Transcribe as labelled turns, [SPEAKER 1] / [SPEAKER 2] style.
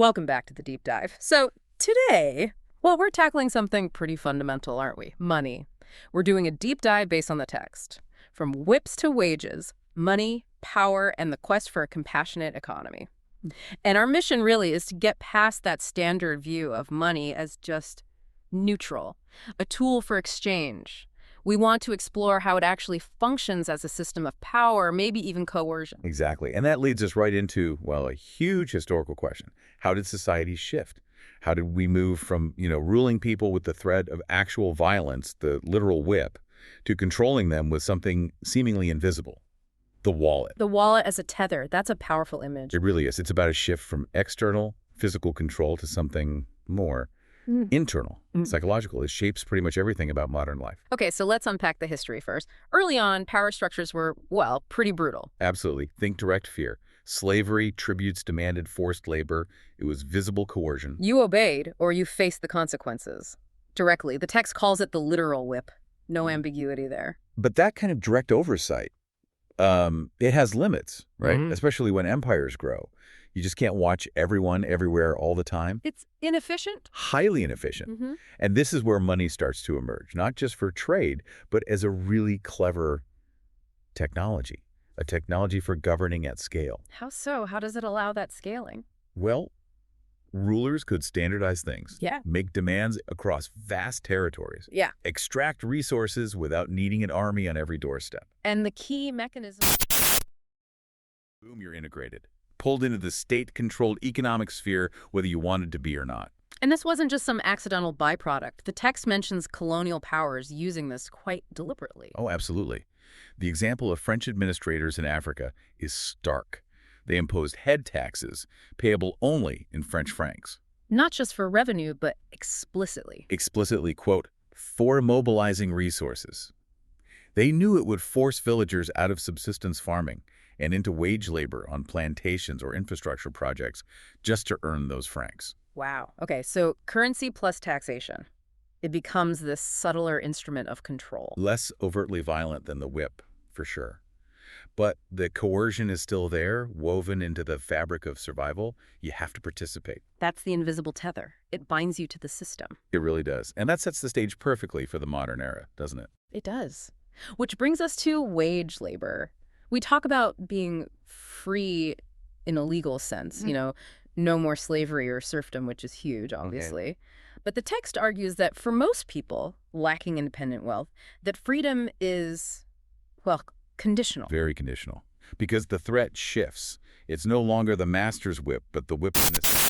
[SPEAKER 1] Welcome back to the deep dive. So today, well, we're tackling something pretty fundamental, aren't we? Money. We're doing a deep dive based on the text. From whips to wages, money, power, and the quest for a compassionate economy. And our mission really is to get past that standard view of money as just neutral, a tool for exchange. We want to explore how it actually functions as a system of power, maybe even coercion.
[SPEAKER 2] Exactly. And that leads us right into, well, a huge historical question. How did society shift? How did we move from, ruling people with the threat of actual violence, the literal whip, to controlling them with something seemingly invisible, the wallet?
[SPEAKER 1] The wallet as a tether, that's a powerful image.
[SPEAKER 2] It really is. It's about a shift from external physical control to something more internal, psychological. It shapes pretty much everything about modern life.
[SPEAKER 1] Okay, so let's unpack the history first. Early on, power structures were, well, pretty brutal.
[SPEAKER 2] Absolutely. Think direct fear. Slavery, tributes demanded forced labor. It was visible coercion.
[SPEAKER 1] You obeyed, or you faced the consequences. Directly. The text calls it the literal whip. No ambiguity there.
[SPEAKER 2] But that kind of direct oversight, it has limits, right?
[SPEAKER 1] Mhm.
[SPEAKER 2] Especially when empires grow. You just can't watch everyone everywhere all the time.
[SPEAKER 1] It's inefficient.
[SPEAKER 2] Highly inefficient.
[SPEAKER 1] Mm-hmm.
[SPEAKER 2] And this is where money starts to emerge, not just for trade, but as a really clever technology, a technology for governing at scale.
[SPEAKER 1] How so? How does it allow that scaling?
[SPEAKER 2] Well, rulers could standardize things,
[SPEAKER 1] Yeah.
[SPEAKER 2] make demands across vast territories,
[SPEAKER 1] Yeah.
[SPEAKER 2] extract resources without needing an army on every doorstep.
[SPEAKER 1] And the key mechanism.
[SPEAKER 2] Boom, you're integrated. Pulled into the state-controlled economic sphere, whether you wanted to be or not.
[SPEAKER 1] And this wasn't just some accidental byproduct. The text mentions colonial powers using this quite deliberately.
[SPEAKER 2] Oh, absolutely. The example of French administrators in Africa is stark. They imposed head taxes, payable only in French francs.
[SPEAKER 1] Not just for revenue, but explicitly.
[SPEAKER 2] Explicitly, quote, for mobilizing resources. They knew it would force villagers out of subsistence farming and into wage labor on plantations or infrastructure projects just to earn those francs.
[SPEAKER 1] Wow. Okay, so currency plus taxation. It becomes this subtler instrument of control.
[SPEAKER 2] Less overtly violent than the whip, for sure. But the coercion is still there, woven into the fabric of survival. You have to participate.
[SPEAKER 1] That's the invisible tether. It binds you to the system.
[SPEAKER 2] It really does. And that sets the stage perfectly for the modern era, doesn't it?
[SPEAKER 1] It does. Which brings us to wage labor. We talk about being free in a legal sense, no more slavery or serfdom, which is huge, obviously. But the text argues that for most people lacking independent wealth, that freedom is, well, conditional.
[SPEAKER 2] Very conditional. Because the threat shifts. It's no longer the master's whip, but the whip in this